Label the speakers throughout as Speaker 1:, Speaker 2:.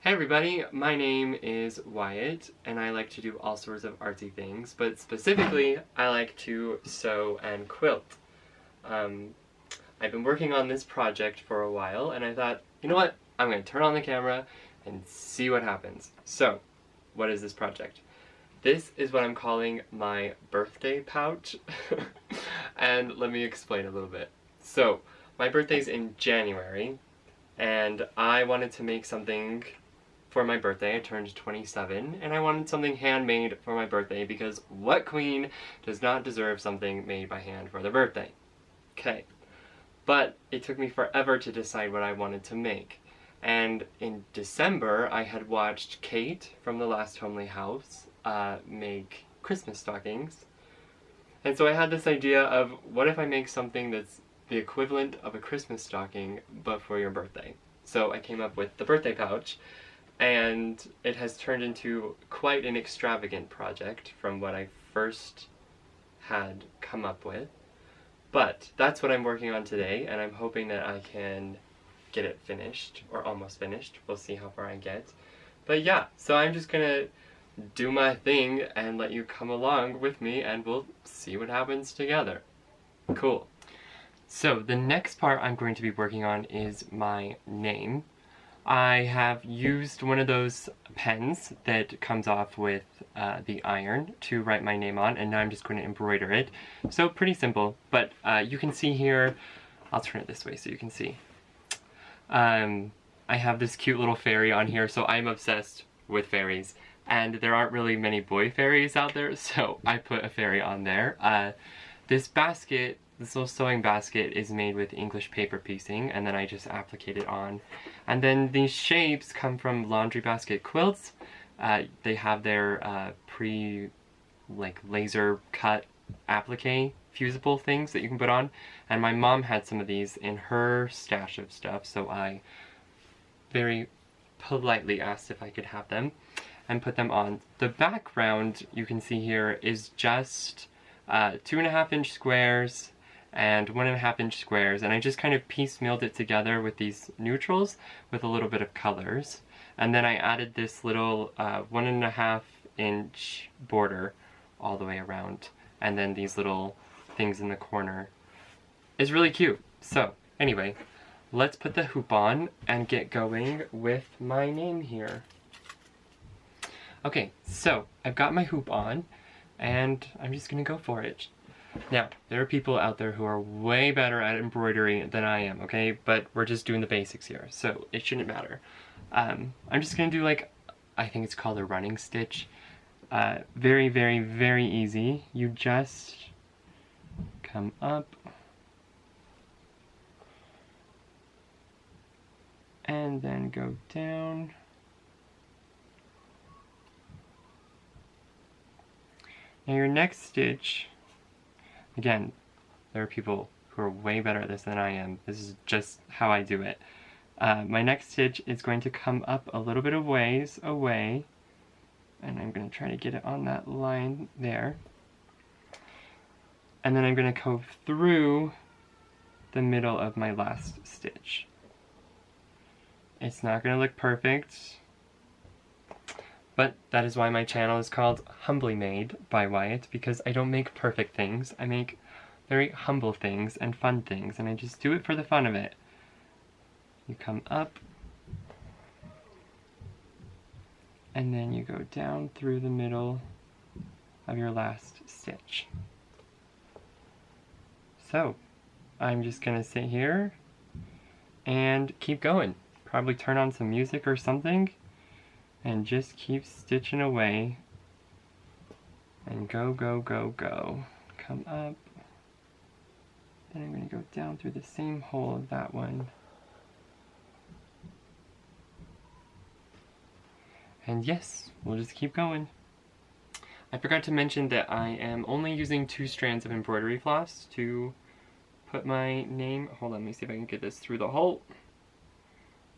Speaker 1: Hey everybody, my name is Wyatt, and I like to do all sorts of artsy things, but specifically, I like to sew and quilt. I've been working on this project for a while, and I thought, you know what, I'm going to turn on the camera and see what happens. So, what is this project? This is what I'm calling my birthday pouch, and let me explain a little bit. So, my birthday's in January, and I wanted to make something for my birthday. I turned 27, and I wanted something handmade for my birthday because what queen does not deserve something made by hand for their birthday? Okay. But it took me forever to decide what I wanted to make. And in December, I had watched Kate from the Last Homely House make Christmas stockings. And so I had this idea of, what if I make something that's the equivalent of a Christmas stocking, but for your birthday? So I came up with the birthday pouch, and it has turned into quite an extravagant project from what I first had come up with. But that's what I'm working on today, and I'm hoping that I can get it finished, or almost finished. We'll see how far I get. But yeah, so I'm just gonna do my thing and let you come along with me, and we'll see what happens together. Cool. So the next part I'm going to be working on is my name. I have used one of those pens that comes off with the iron to write my name on, and now I'm just going to embroider it. So pretty simple, but you can see here, I'll turn it this way so you can see. I have this cute little fairy on here, so I'm obsessed with fairies. And there aren't really many boy fairies out there, so I put a fairy on there. This basket, this little sewing basket, is made with English paper piecing, and then I just applique it on. And then these shapes come from laundry basket quilts. They have their laser cut applique fusible things that you can put on. And my mom had some of these in her stash of stuff, so I very politely asked if I could have them and put them on. The background you can see here is just 2.5-inch squares and 1.5-inch squares, and I just kind of piecemealed it together with these neutrals with a little bit of colors. And then I added this little 1.5-inch border all the way around, and then these little things in the corner. It's really cute. So anyway, let's put the hoop on and get going with my name here. Okay, so I've got my hoop on, and I'm just gonna go for it. Now, there are people out there who are way better at embroidery than I am, okay? But we're just doing the basics here, so it shouldn't matter. I'm just gonna do, like, I think it's called a running stitch. Very, very, very easy. You just come up and then go down. Now your next stitch, again, there are people who are way better at this than I am. This is just how I do it. My next stitch is going to come up a little bit of ways away, and I'm going to try to get it on that line there. And then I'm going to go through the middle of my last stitch. It's not going to look perfect, but that is why my channel is called Humbly Made by Wyatt, because I don't make perfect things. I make very humble things and fun things, and I just do it for the fun of it. You come up, and then you go down through the middle of your last stitch. So, I'm just gonna sit here and keep going. Probably turn on some music or something, and just keep stitching away, and go, go, go, go. Come up, then I'm going to go down through the same hole of that one. And yes, we'll just keep going. I forgot to mention that I am only using 2 strands of embroidery floss to put my name. Hold on, let me see if I can get this through the hole.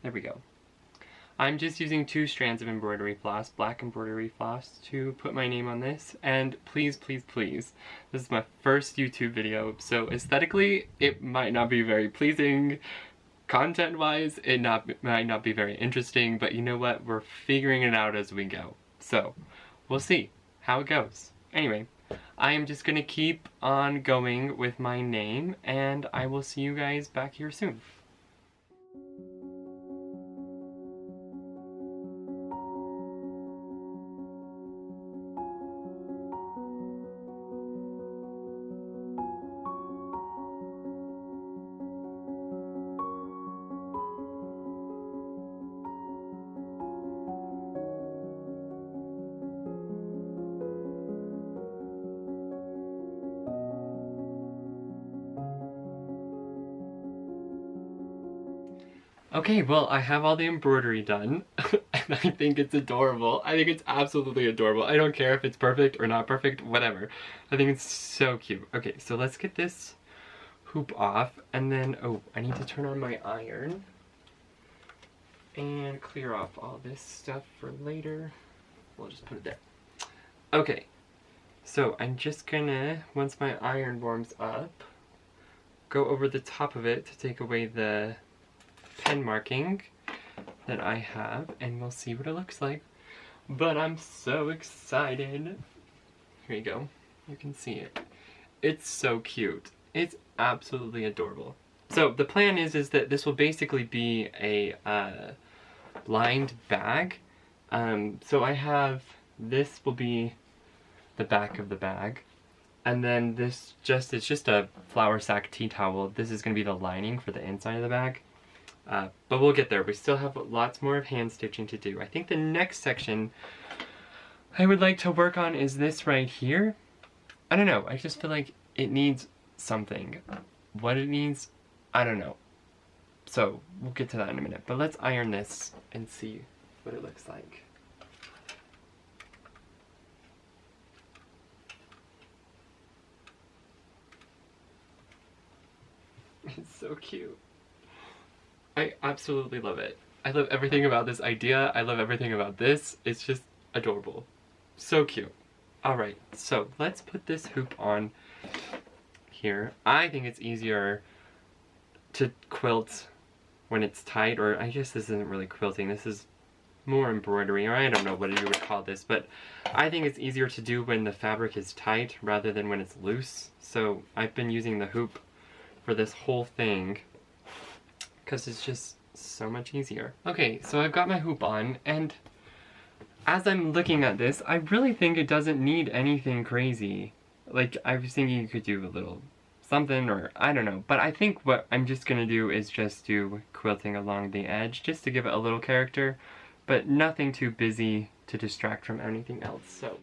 Speaker 1: There we go. I'm just using 2 strands of embroidery floss, black embroidery floss, to put my name on this. And please, please, please, this is my first YouTube video, so aesthetically it might not be very pleasing, content-wise, might not be very interesting, but you know what? We're figuring it out as we go. So, we'll see how it goes. Anyway, I am just gonna keep on going with my name, and I will see you guys back here soon. Okay, well, I have all the embroidery done, and I think it's adorable. I think it's absolutely adorable. I don't care if it's perfect or not perfect, whatever. I think it's so cute. Okay, so let's get this hoop off, and then, oh, I need to turn on my iron and clear off all this stuff for later. We'll just put it there. Okay, so I'm just gonna, once my iron warms up, go over the top of it to take away the pen marking that I have, and we'll see what it looks like. But I'm so excited. Here you go. You can see it. It's so cute. It's absolutely adorable. So the plan is that this will basically be a lined bag. So I have, this will be the back of the bag. And then this it's just a flour sack tea towel. This is going to be the lining for the inside of the bag. But we'll get there. We still have lots more of hand stitching to do. I think the next section I would like to work on is this right here. I don't know. I just feel like it needs something. What it needs, I don't know. So we'll get to that in a minute. But let's iron this and see what it looks like. It's so cute. I absolutely love it. I love everything about this idea. I love everything about this. It's just adorable. So cute. Alright, so let's put this hoop on here. I think it's easier to quilt when it's tight, or I guess this isn't really quilting. This is more embroidery, or I don't know what you would call this, but I think it's easier to do when the fabric is tight rather than when it's loose. So I've been using the hoop for this whole thing, because it's just so much easier. Okay, so I've got my hoop on, and as I'm looking at this, I really think it doesn't need anything crazy. Like, I was thinking you could do a little something, or I don't know. But I think what I'm just gonna do is just do quilting along the edge, just to give it a little character, but nothing too busy to distract from anything else, so.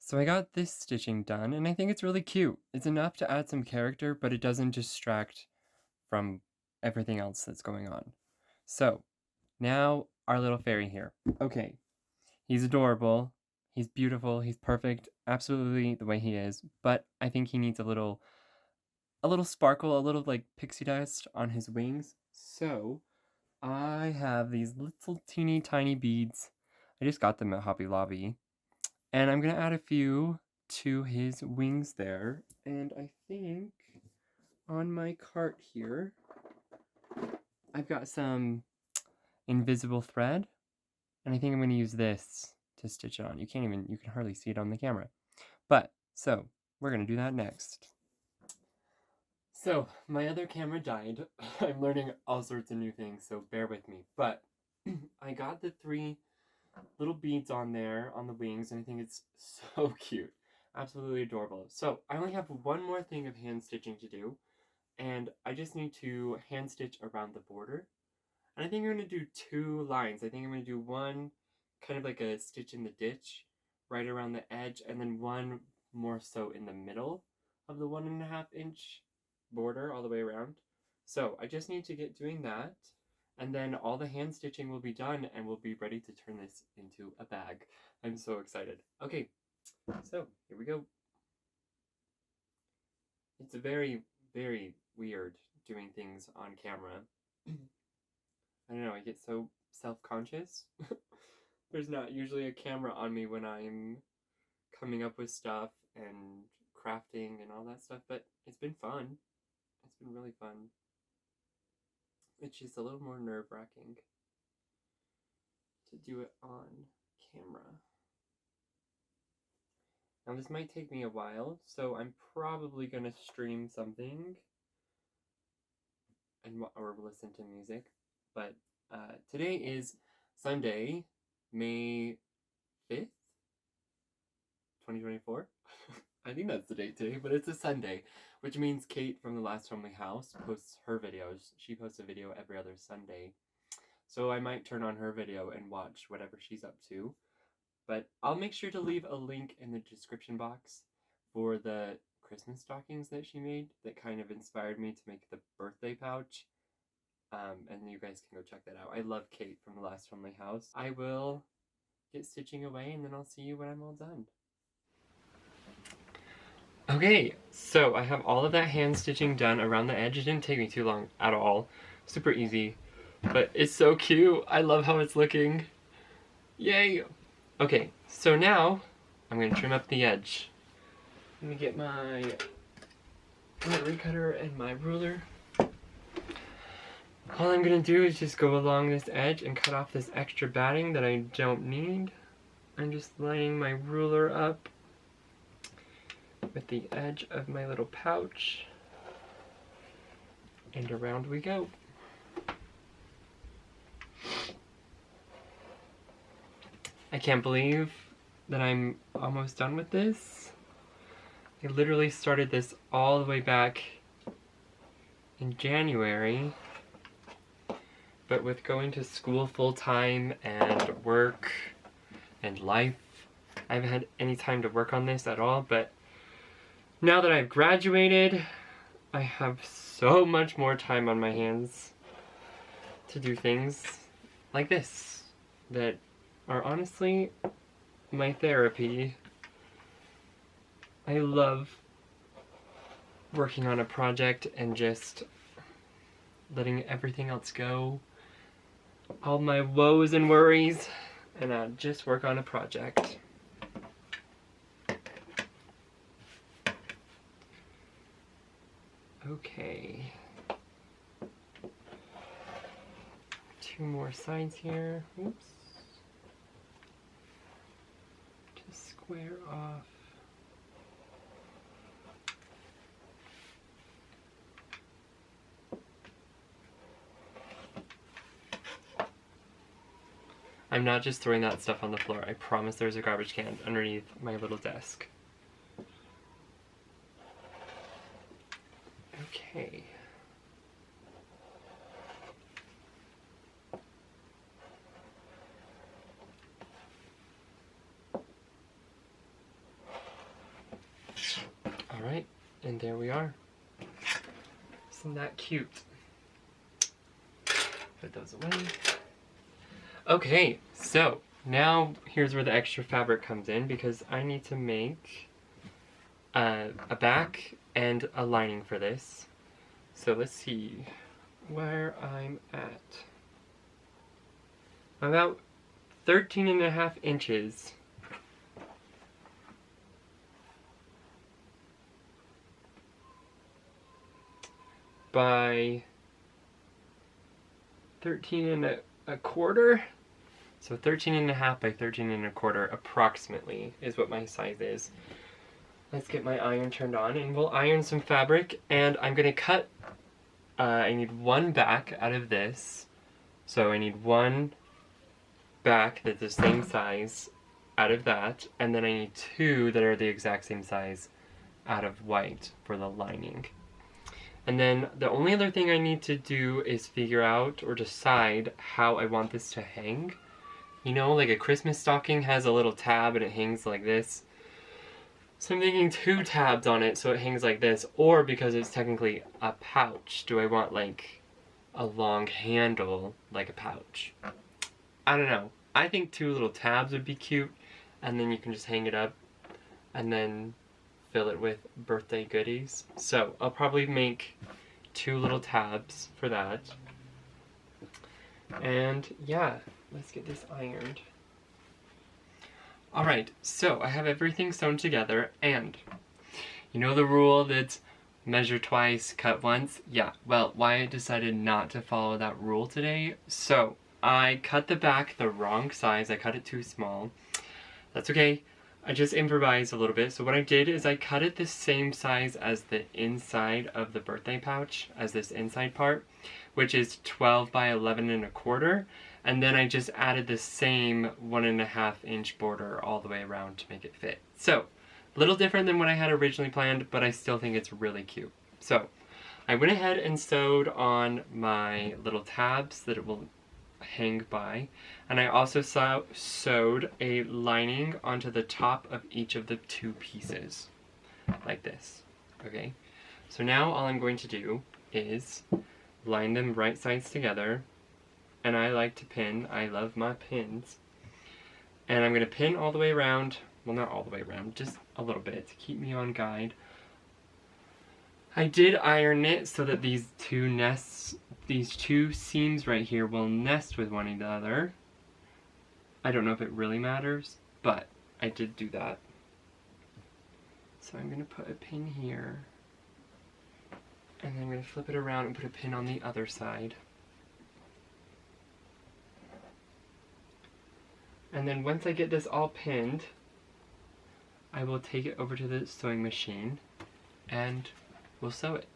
Speaker 1: So I got this stitching done, and I think it's really cute. It's enough to add some character, but it doesn't distract from everything else that's going on. So, now our little fairy here. Okay, he's adorable, he's beautiful, he's perfect, absolutely the way he is, but I think he needs a little sparkle, a little like pixie dust on his wings. So, I have these little teeny tiny beads. I just got them at Hobby Lobby. And I'm going to add a few to his wings there. And I think on my cart here, I've got some invisible thread. And I think I'm going to use this to stitch it on. You can hardly see it on the camera. But, so, we're going to do that next. So, my other camera died. I'm learning all sorts of new things, so bear with me. But I got the 3 little beads on there on the wings, and I think it's so cute. Absolutely adorable. So I only have one more thing of hand stitching to do, and I just need to hand stitch around the border. And I think I'm going to do 2 lines. I think I'm going to do one kind of like a stitch in the ditch right around the edge, and then one more so in the middle of the 1.5-inch border all the way around. So I just need to get doing that, and then all the hand stitching will be done, and we'll be ready to turn this into a bag. I'm so excited. Okay, so here we go. It's very, very weird doing things on camera. I don't know, I get so self-conscious. There's not usually a camera on me when I'm coming up with stuff and crafting and all that stuff, but it's been fun. It's been really fun. It's just a little more nerve-wracking to do it on camera. Now this might take me a while, so I'm probably going to stream something or listen to music. But today is Sunday, May 5th, 2024. I think that's the date today, but it's a Sunday, which means Kate from the Last Homely House posts her videos. She posts a video every other Sunday. So I might turn on her video and watch whatever she's up to. But I'll make sure to leave a link in the description box for the Christmas stockings that she made that kind of inspired me to make the birthday pouch. And you guys can go check that out. I love Kate from the Last Homely House. I will get stitching away, and then I'll see you when I'm all done. Okay, so I have all of that hand stitching done around the edge. It didn't take me too long at all. Super easy, but it's so cute. I love how it's looking. Yay! Okay, so now I'm gonna trim up the edge. Let me get my rotary cutter and my ruler. All I'm gonna do is just go along this edge and cut off this extra batting that I don't need. I'm just lining my ruler up with the edge of my little pouch, and around we go. I can't believe that I'm almost done with this. I literally started this all the way back in January, but with going to school full-time and work and life, I haven't had any time to work on this at all. But now that I've graduated, I have so much more time on my hands to do things like this that are honestly my therapy. I love working on a project and just letting everything else go, all my woes and worries, and just work on a project. Okay. 2 more sides here. Oops. Just square off. I'm not just throwing that stuff on the floor. I promise there's a garbage can underneath my little desk. Okay. Alright, and there we are. Isn't that cute? Put those away. Okay, so now here's where the extra fabric comes in, because I need to make a back and a lining for this. So let's see where I'm at. About 13.5 inches. By 13.25. So 13.5 by 13.25 approximately is what my size is. Let's get my iron turned on and we'll iron some fabric, and I'm gonna cut, I need 1 back out of this. So I need 1 back that's the same size out of that, and then I need 2 that are the exact same size out of white for the lining. And then the only other thing I need to do is figure out or decide how I want this to hang. You know, like a Christmas stocking has a little tab and it hangs like this. So I'm thinking 2 tabs on it so it hangs like this, or because it's technically a pouch, do I want like a long handle like a pouch? I don't know. I think 2 little tabs would be cute, and then you can just hang it up and then fill it with birthday goodies. So I'll probably make 2 little tabs for that. And yeah, let's get this ironed. Alright, so I have everything sewn together, and you know the rule that's measure twice, cut once? Yeah, well, Wyatt decided not to follow that rule today, so I cut the back the wrong size. I cut it too small. That's okay. I just improvised a little bit. So what I did is I cut it the same size as the inside of the birthday pouch, as this inside part, which is 12 by 11 and a quarter. And then I just added the same 1.5 inch border all the way around to make it fit. So, a little different than what I had originally planned, but I still think it's really cute. So, I went ahead and sewed on my little tabs that it will hang by, and I also sewed a lining onto the top of each of the 2 pieces, like this, okay? So now all I'm going to do is line them right sides together, and I like to pin. I love my pins. And I'm going to pin all the way around, well, not all the way around, just a little bit to keep me on guide. I did iron it so that these 2 seams right here will nest with one another. I don't know if it really matters, but I did do that. So I'm going to put a pin here, and then I'm going to flip it around and put a pin on the other side. And then once I get this all pinned, I will take it over to the sewing machine and we'll sew it.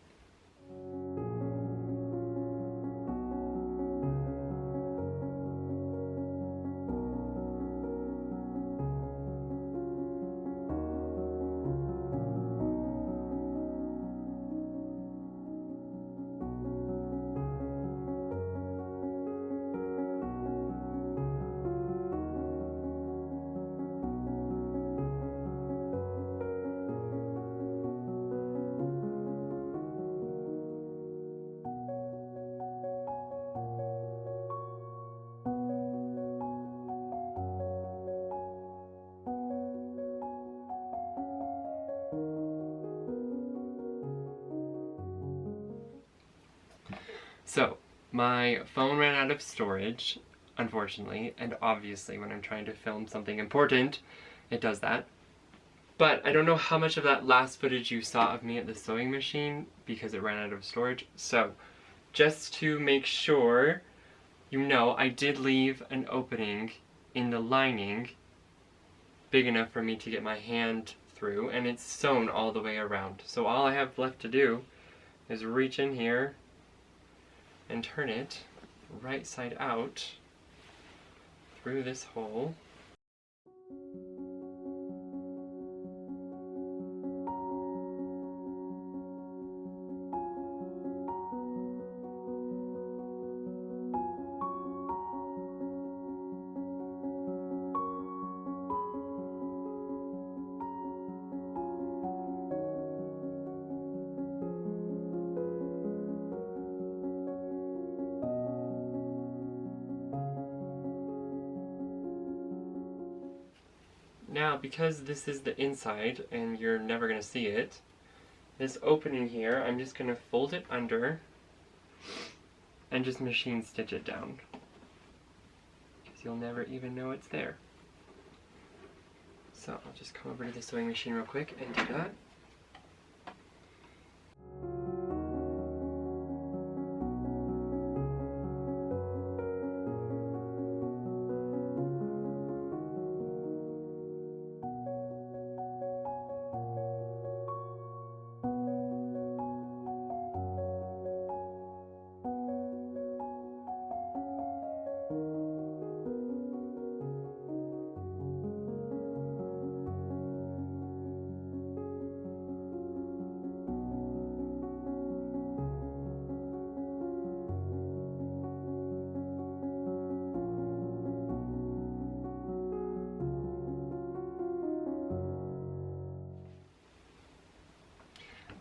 Speaker 1: So, my phone ran out of storage, unfortunately, and obviously when I'm trying to film something important, it does that. But I don't know how much of that last footage you saw of me at the sewing machine because it ran out of storage. So, just to make sure you know, I did leave an opening in the lining big enough for me to get my hand through, and it's sewn all the way around. So all I have left to do is reach in here and turn it right side out through this hole. Now, because this is the inside and you're never going to see it, this opening here, I'm just going to fold it under and just machine stitch it down, because you'll never even know it's there. So I'll just come over to the sewing machine real quick and do that.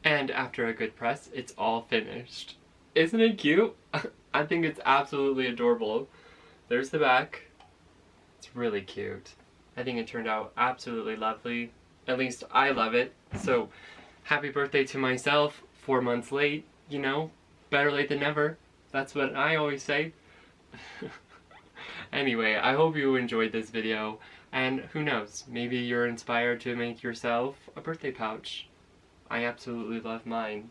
Speaker 1: And after a good press, it's all finished. Isn't it cute? I think it's absolutely adorable. There's the back. It's really cute. I think it turned out absolutely lovely. At least I love it. So, happy birthday to myself. 4 months late, you know? Better late than never. That's what I always say. Anyway, I hope you enjoyed this video. And who knows, maybe you're inspired to make yourself a birthday pouch. I absolutely love mine.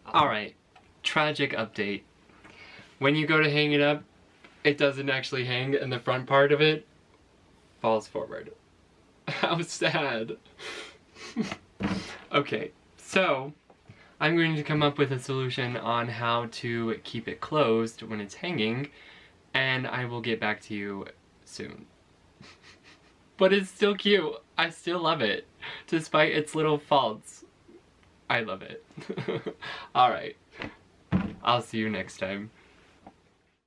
Speaker 1: Alright, tragic update. When you go to hang it up, it doesn't actually hang and the front part of it falls forward. How sad. Okay, so I'm going to come up with a solution on how to keep it closed when it's hanging, and I will get back to you soon. But it's still cute. I still love it, despite its little faults. I love it. Alright, I'll see you next time.